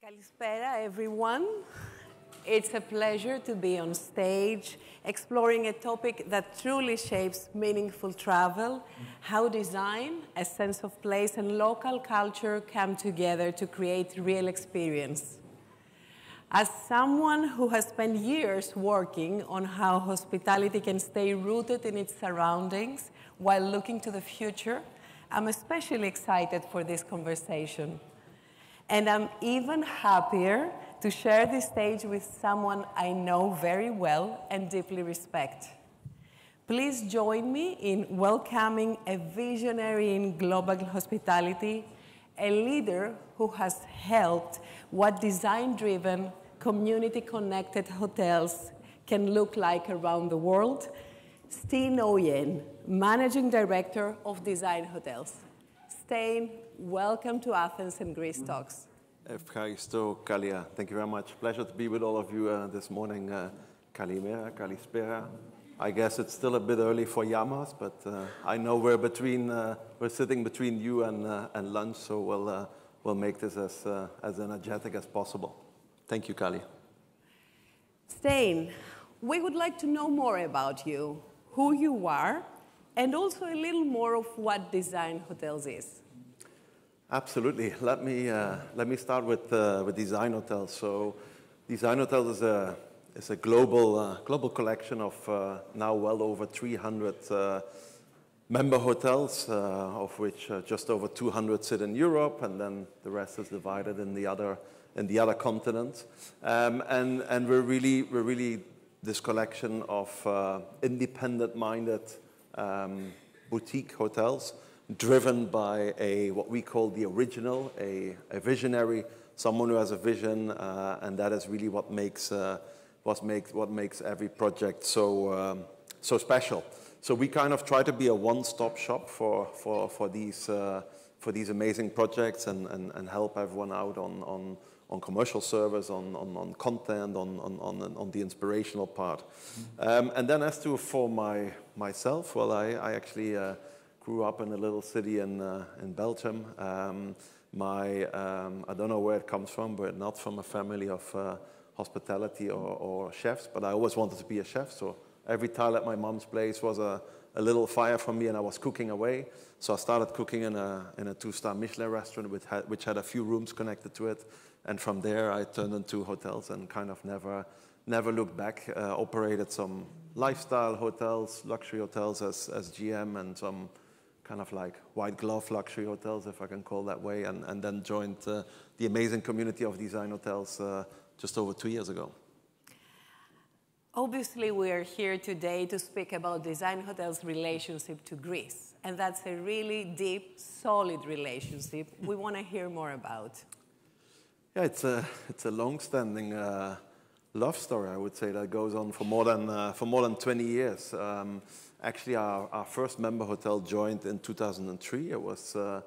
Kalispera, everyone. It's a pleasure to be on stage, exploring a topic that truly shapes meaningful travel, how design, a sense of place, and local culture come together to create real experience. As someone who has spent years working on how hospitality can stay rooted in its surroundings while looking to the future, I'm especially excited for this conversation. And I'm even happier to share this stage with someone I know very well and deeply respect. Please join me in welcoming a visionary in global hospitality, a leader who has helped what design-driven, community-connected hotels can look like around the world, Stijn Oyen, Managing Director of Design Hotels. Stijn, welcome to Athens and Greece Talks. Ευχαριστώ, Kάλια. Thank you very much. Pleasure to be with all of you this morning. Kalimera, Kalispera. I guess it's still a bit early for Yamas, but I know we're sitting between you and lunch, so we'll make this as energetic as possible. Thank you, Kάλια. Stijn, we would like to know more about you, who you are, and also a little more of what Design Hotels is. Absolutely. Let me start with Design Hotels. So, Design Hotels is a global collection of now well over 300 member hotels, of which just over 200 sit in Europe, and then the rest is divided in the other continents. And we're really this collection of independent-minded boutique hotels, driven by what we call the original, a visionary, someone who has a vision, and that is really what makes every project so special. So we kind of try to be a one-stop shop for these amazing projects and help everyone out on commercial service, on content, on the inspirational part. And then as to for myself, well, I actually grew up in a little city in Belgium. I don't know where it comes from, but not from a family of hospitality or chefs, but I always wanted to be a chef, so every tile at my mom's place was a little fire from me, and I was cooking away. So I started cooking in a two-star Michelin restaurant which had a few rooms connected to it, and from there I turned into hotels and kind of never looked back. Operated some lifestyle hotels, luxury hotels as GM, and some kind of like white glove luxury hotels, if I can call that way, and then joined the amazing community of Design Hotels just over 2 years ago. Obviously, we are here today to speak about Design Hotels' relationship to Greece, and that's a really deep, solid relationship we want to hear more about. Yeah, it's a long-standing love story, I would say, that goes on for more than 20 years. Actually, our first member hotel joined in 2003. It was a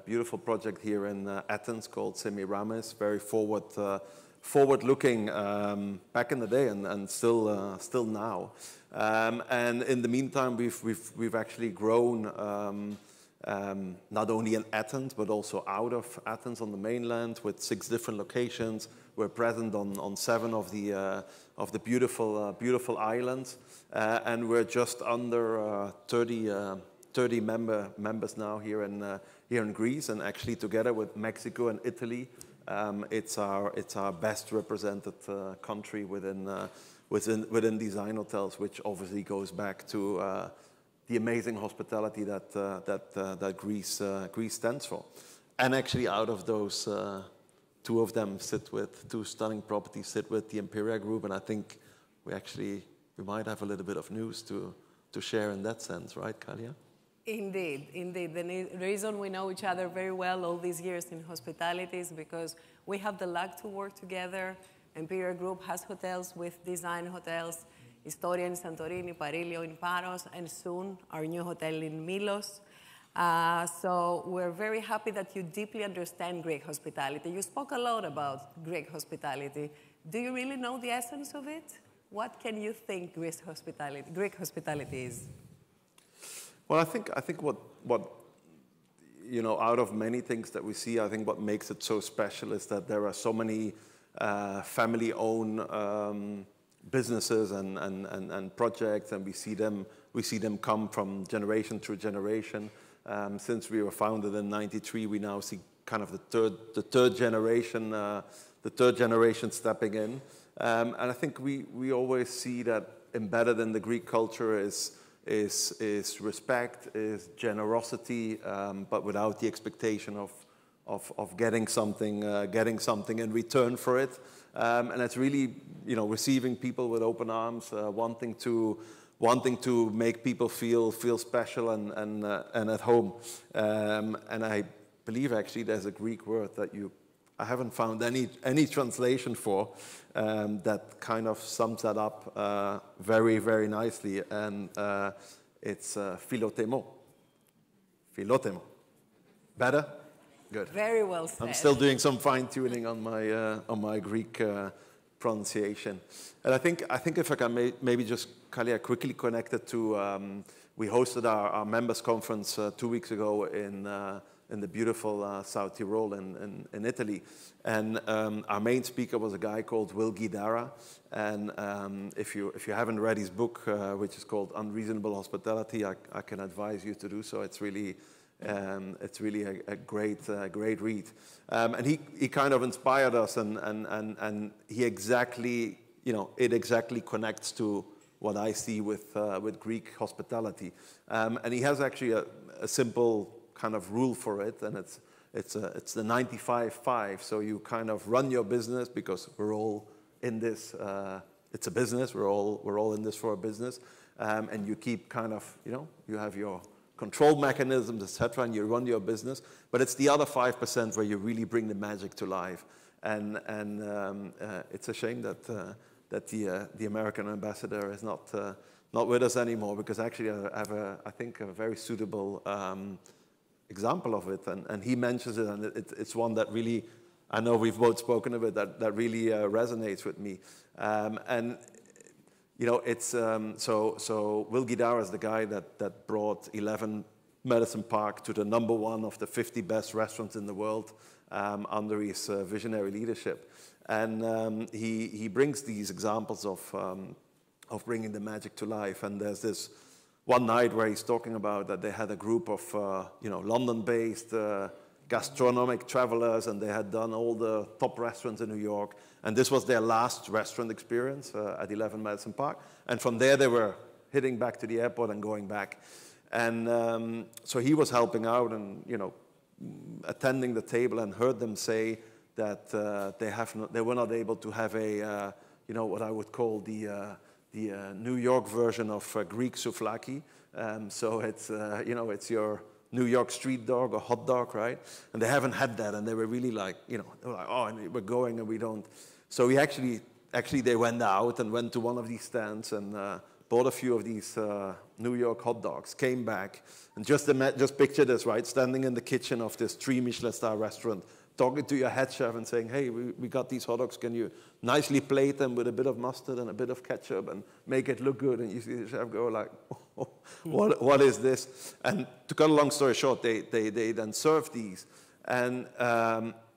beautiful project here in Athens called Semiramis, very forward-looking back in the day and still now. And in the meantime, we've actually grown not only in Athens but also out of Athens on the mainland with 6 different locations. We're present on 7 of the beautiful islands, and we're just under 30 members now here in Greece, and actually together with Mexico and Italy, it's our best represented country within Design Hotels, which obviously goes back to the amazing hospitality that Greece stands for. And actually, out of those, 2 of them two stunning properties sit with the Empiria group, and I think we might have a little bit of news to share in that sense, right, Kάλια? Indeed. The reason we know each other very well all these years in hospitality is because we have the luck to work together. Empiria Group has hotels with Design Hotels, Historia in Santorini, Parilio in Paros, and soon our new hotel in Milos. So we're very happy that you deeply understand Greek hospitality. You spoke a lot about Greek hospitality. Do you really know the essence of it? What can you think Greek hospitality is? Well, I think what out of many things that we see, I think what makes it so special is that there are so many family-owned businesses and projects, and we see them come from generation through generation. Since we were founded in '93, we now see kind of the third generation stepping in, and I think we always see that embedded in the Greek culture is respect, is generosity, but without the expectation of getting something in return for it, and it's really receiving people with open arms, wanting to make people feel special and at home, and I believe actually there's a Greek word that I haven't found any translation for that kind of sums that up very, very nicely, and it's philotemo. Philotemo. Better? Good. Very well said. I'm still doing some fine-tuning on my Greek pronunciation. And I think if I can maybe just, Kálya, quickly connect it to, we hosted our members conference 2 weeks ago in the beautiful South Tyrol in Italy. And our main speaker was a guy called Will Guidara. And if you haven't read his book, which is called Unreasonable Hospitality, I can advise you to do so. It's really a great read. And he kind of inspired us, and he exactly, it exactly connects to what I see with Greek hospitality. And he has actually a simple kind of rule for it, and it's the 95-5. So you kind of run your business, because we're all in this. It's a business. We're all in this for a business, and you keep kind of you have your control mechanisms, etc., and you run your business. But it's the other 5% where you really bring the magic to life, and it's a shame that the American ambassador is not with us anymore, because actually I have I think a very suitable example of it, and he mentions it, and it's one that really, I know we've both spoken of it, that really resonates with me, and it's so Will Guidara is the guy that brought 11 Madison Park to the #1 of the 50 best restaurants in the world under his visionary leadership, and he brings these examples of bringing the magic to life. And there's this one night where he's talking about that they had a group of London-based gastronomic travelers, and they had done all the top restaurants in New York, and this was their last restaurant experience at 11 Madison Park, and from there they were heading back to the airport and going back, and so he was helping out and attending the table, and heard them say that they were not able to have a what I would call the New York version of Greek souvlaki. So it's it's your New York street dog or hot dog, right? And they haven't had that, and they were really like, they were like, oh, and we're going and we don't. So we actually they went out and went to one of these stands and bought a few of these New York hot dogs, came back, and just picture this, right? Standing in the kitchen of this 3 Michelin star restaurant, talking to your head chef and saying, hey, we got these hot dogs, can you nicely plate them with a bit of mustard and a bit of ketchup and make it look good? And you see the chef go like, oh, what is this? And to cut a long story short, they then served these. And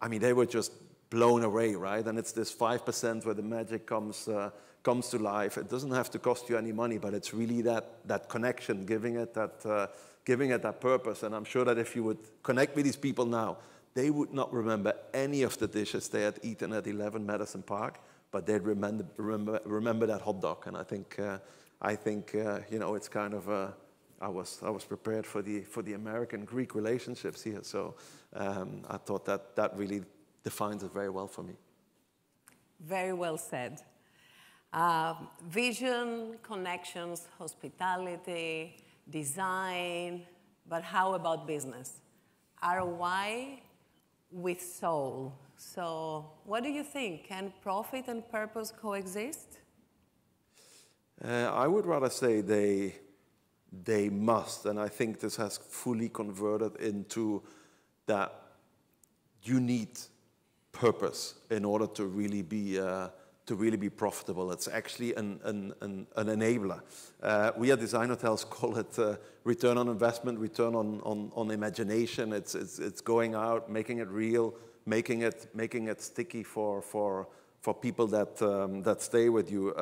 they were just blown away, right? And it's this 5% where the magic comes to life. It doesn't have to cost you any money, but it's really that connection, giving it that purpose. And I'm sure that if you would connect with these people now, they would not remember any of the dishes they had eaten at 11 Madison Park, but they'd remember that hot dog. And I think it's kind of I was prepared for the American-Greek relationships here, so I thought that really defines it very well for me. Very well said. Vision, connections, hospitality, design, but how about business? ROI with soul. So what do you think? Can profit and purpose coexist? I would rather say they must, and I think this has fully converted into that you need purpose in order to really be really be profitable. It's actually an enabler. We at Design Hotels call it return on investment, return on imagination. It's going out, making it real, making it sticky for people that stay with you.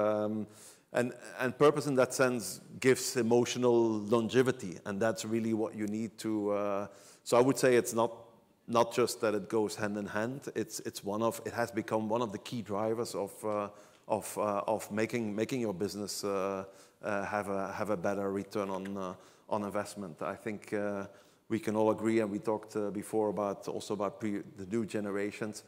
And purpose in that sense gives emotional longevity, and that's really what you need to. So I would say it's not just that it goes hand in hand. It has become one of the key drivers of making your business have a better return on investment. I think we can all agree, and we talked before about the new generations.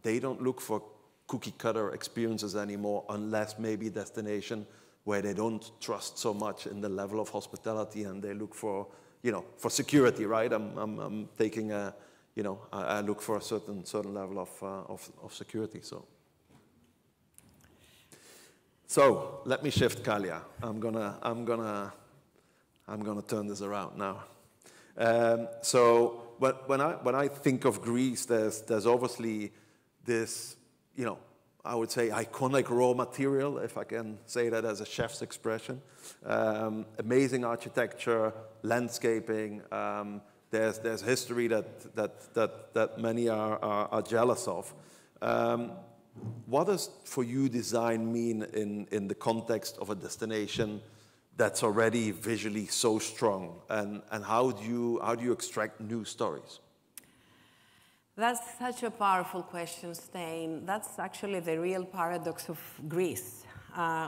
They don't look for cookie cutter experiences anymore, unless maybe a destination where they don't trust so much in the level of hospitality, and they look for security, right? I'm taking a, I look for a certain level of security. So let me shift, Kálya. I'm gonna turn this around now. So when I think of Greece, there's obviously this, I would say iconic raw material, if I can say that as a chef's expression. Amazing architecture, landscaping. There's history that many are jealous of. What does for you design mean in the context of a destination that's already visually so strong, and how do you extract new stories? That's such a powerful question, Stijn. That's actually the real paradox of Greece.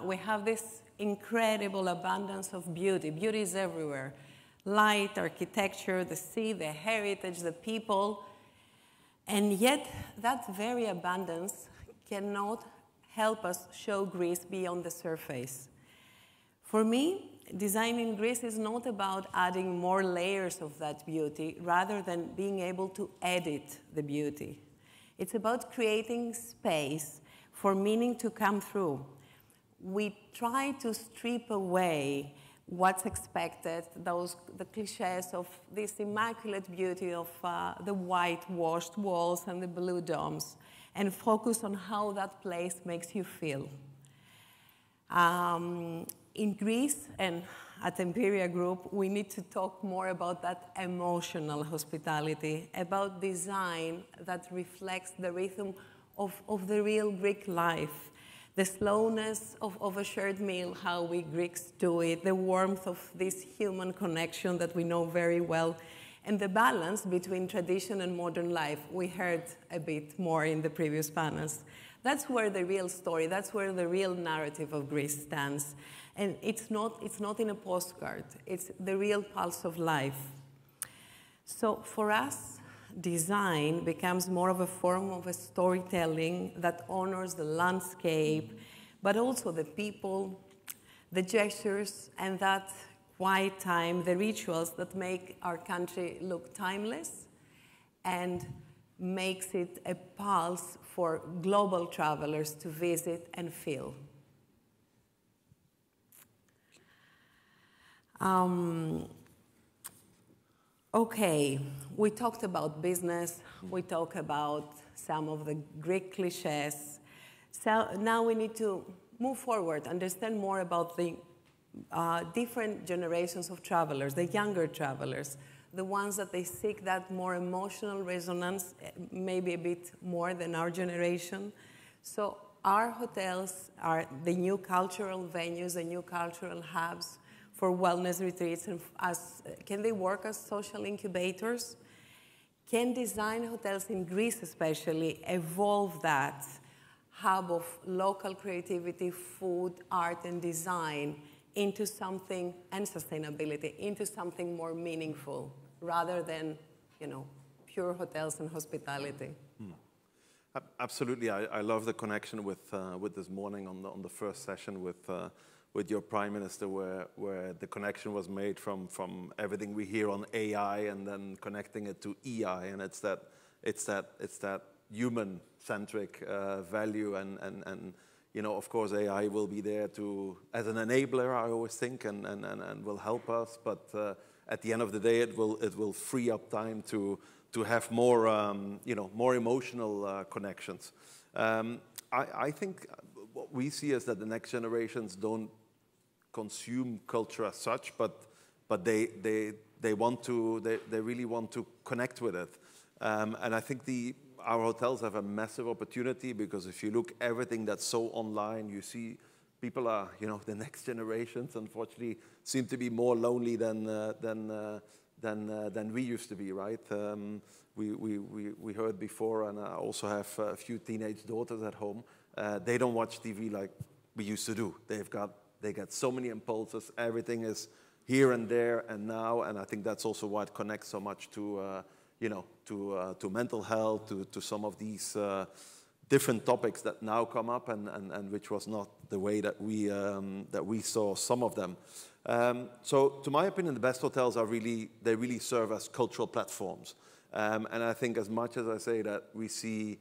We have this incredible abundance of beauty. Beauty is everywhere. Light, architecture, the sea, the heritage, the people. And yet, that very abundance cannot help us show Greece beyond the surface. For me, designing Greece is not about adding more layers of that beauty, rather than being able to edit the beauty. It's about creating space for meaning to come through. We try to strip away what's expected, the cliches of this immaculate beauty of the whitewashed walls and the blue domes, and focus on how that place makes you feel. In Greece and at Empiria Group, we need to talk more about that emotional hospitality, about design that reflects the rhythm of the real Greek life, the slowness of a shared meal, how we Greeks do it, the warmth of this human connection that we know very well, and the balance between tradition and modern life. We heard a bit more in the previous panels. That's where the real story, that's where the real narrative of Greece stands. And it's not in a postcard, it's the real pulse of life. So for us, design becomes more of a form of a storytelling that honors the landscape, but also the people, the gestures, and that quiet time, the rituals that make our country look timeless and makes it a pulse for global travelers to visit and feel. Okay, we talked about business, we talked about some of the Greek cliches. So now we need to move forward, understand more about the different generations of travelers, the younger travelers, the ones that they seek that more emotional resonance, maybe a bit more than our generation. So our hotels are the new cultural venues, the new cultural hubs for wellness retreats, and can they work as social incubators? Can design hotels in Greece especially evolve that hub of local creativity, food, art, and design into something, and sustainability, into something more meaningful, rather than, pure hotels and hospitality? Absolutely, I love the connection with this morning on the first session with your Prime Minister, where the connection was made from everything we hear on AI and then connecting it to EI, and it's that human-centric value, and of course AI will be there as an enabler, I always think, and will help us, but at the end of the day it will free up time to to have more, more emotional connections. I think what we see is that the next generations don't consume culture as such, but they really want to connect with it. And I think our hotels have a massive opportunity, because if you look everything that's so online, you see people are, the next generations, unfortunately, seem to be more lonely than we used to be, right? We heard before, and I also have a few teenage daughters at home. They don't watch TV like we used to do. They get so many impulses. Everything is here and there and now, and I think that's also why it connects so much to mental health, to some of these different topics that now come up, and which was not the way that we saw some of them. So, to my opinion, the best hotels they really serve as cultural platforms. And I think, as much as I say that we see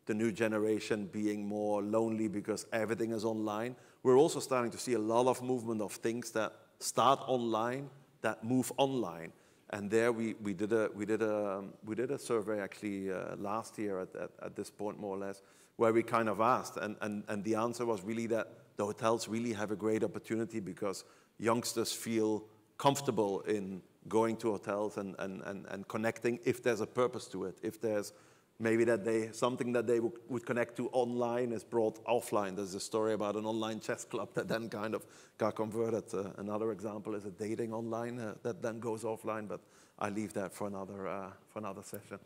the new generation being more lonely because everything is online, we're also starting to see a lot of movement of things that start online, that move online. And there we did a survey actually last year at this point, more or less, where we kind of asked, and the answer was really that the hotels really have a great opportunity, because youngsters feel comfortable in going to hotels and connecting if there's a purpose to it. If there's maybe something that they would connect to online is brought offline. There's a story about an online chess club that then kind of got converted. Another example is a dating online that then goes offline, but I leave that for another session.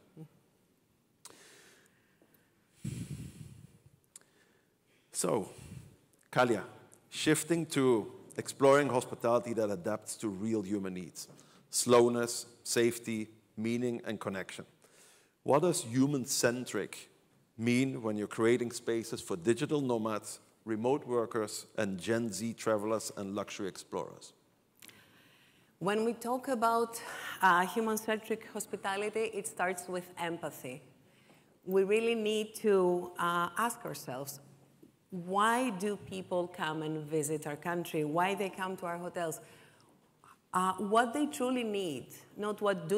So, Kάλια, shifting to exploring hospitality that adapts to real human needs. Slowness, safety, meaning, and connection. What does human-centric mean when you're creating spaces for digital nomads, remote workers, and Gen Z travelers and luxury explorers? When we talk about human-centric hospitality, it starts with empathy. We really need to ask ourselves, why do people come and visit our country? Why they come to our hotels? What they truly need, not what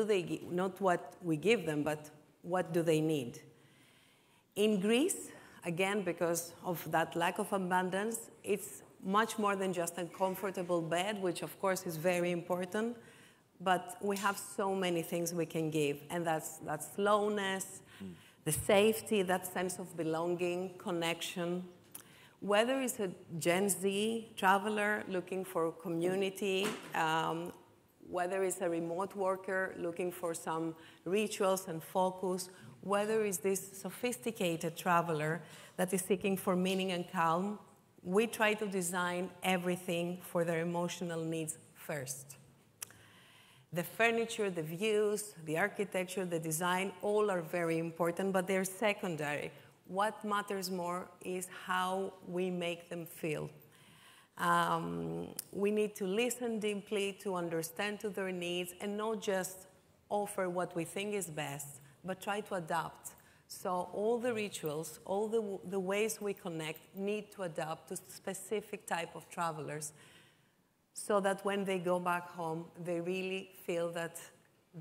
we give them, but what do they need? In Greece, again, because of that lack of abundance, it's much more than just a comfortable bed, which of course is very important, but we have so many things we can give, and that's slowness, the safety, that sense of belonging, connection. Whether it's a Gen Z traveler looking for community, whether it's a remote worker looking for some rituals and focus, whether it's this sophisticated traveler that is seeking for meaning and calm, we try to design everything for their emotional needs first. The furniture, the views, the architecture, the design, all are very important, but they're secondary. What matters more is how we make them feel. We need to listen deeply, to understand to their needs, and not just offer what we think is best, but try to adapt. So all the rituals, all the ways we connect need to adapt to specific type of travelers, so that when they go back home, they really feel that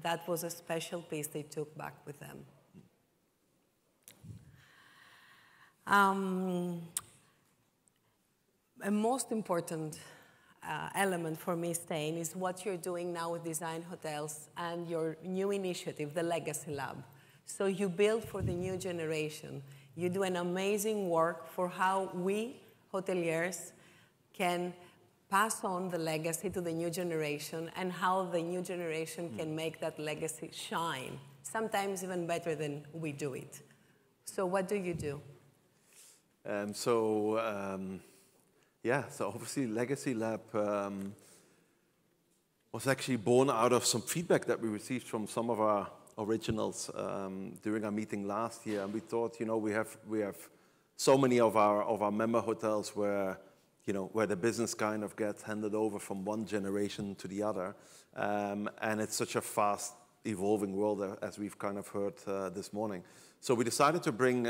that was a special piece they took back with them. A most important element for me, Stijn, is what you're doing now with Design Hotels and your new initiative, the Legacy Lab. So you build for the new generation. You do an amazing work for how we, hoteliers, can pass on the legacy to the new generation, and how the new generation can make that legacy shine, sometimes even better than we do it. So what do you do? So obviously Legacy Lab was actually born out of some feedback that we received from some of our originals during our meeting last year, and we thought, we have so many of our member hotels where the business kind of gets handed over from one generation to the other, and it's such a fast evolving world, as we've kind of heard this morning. So we decided to bring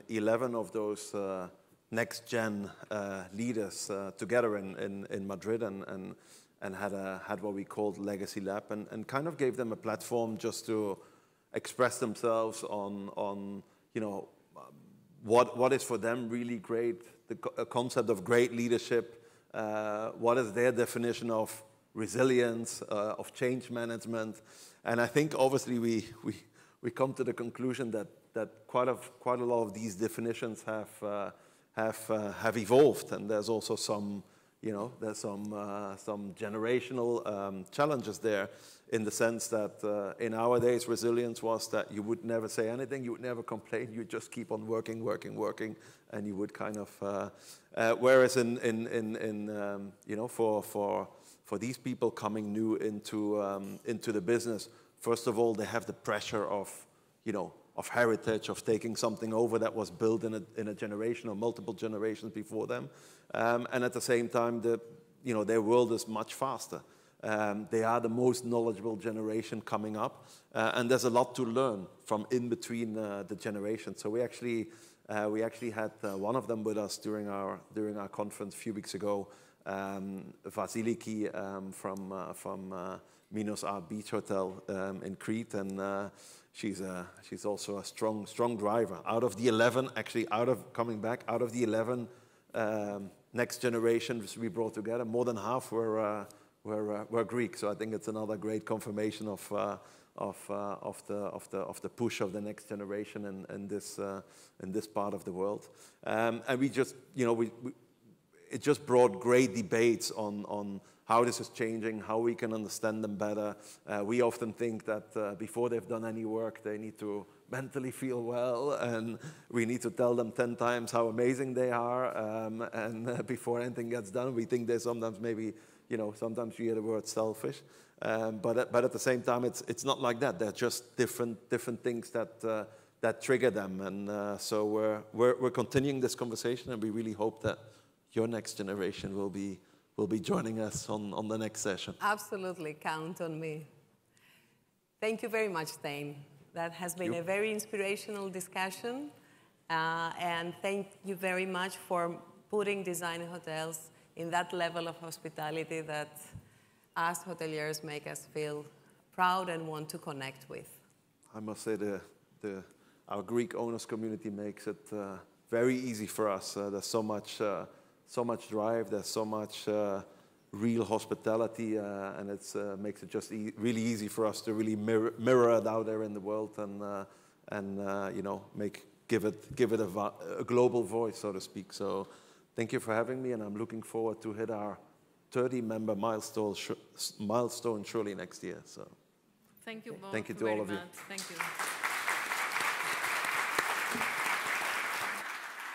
11 of those next-gen leaders together in Madrid, and had what we called Legacy Lab, and kind of gave them a platform just to express themselves on you know, what is for them really great, the concept of great leadership, what is their definition of resilience, of change management. And I think obviously we come to the conclusion that quite a lot of these definitions have evolved, and there's also some, you know, there's some generational challenges there, in the sense that in our days resilience was that you would never say anything, you would never complain, you just keep on working, and you would kind of whereas in you know, for these people coming new into the business, first of all they have the pressure of, you know, of heritage, of taking something over that was built in a generation or multiple generations before them, and at the same time, you know, their world is much faster. They are the most knowledgeable generation coming up, and there's a lot to learn from in between the generations. So we actually had one of them with us during our conference a few weeks ago, Vasiliki from Minos Art Beach Hotel in Crete, and she's also a strong driver. Out of the 11, actually, out of the 11 next generations we brought together, more than half were Greek. So I think it's another great confirmation of the push of the next generation in this part of the world. And we just, you know, it just brought great debates on how this is changing, how we can understand them better. We often think that before they've done any work, they need to mentally feel well, and we need to tell them 10 times how amazing they are. And before anything gets done, we think they're sometimes maybe, you know, sometimes you hear the word selfish. But at the same time, it's not like that. They're just different things that trigger them. And so we're continuing this conversation, and we really hope that your next generation will be joining us on the next session. Absolutely, count on me. Thank you very much, Stijn. That has been a very inspirational discussion, and thank you very much for putting design hotels in that level of hospitality that us hoteliers make us feel proud and want to connect with. I must say our Greek owners community makes it very easy for us. There's so much drive, there's so much real hospitality, and it makes it just really easy for us to really mirror it out there in the world, and you know, give it a global voice, so to speak. So thank you for having me, and I'm looking forward to hit our 30-member milestone surely next year. So thank you both. Thank you to all of you. Thank you.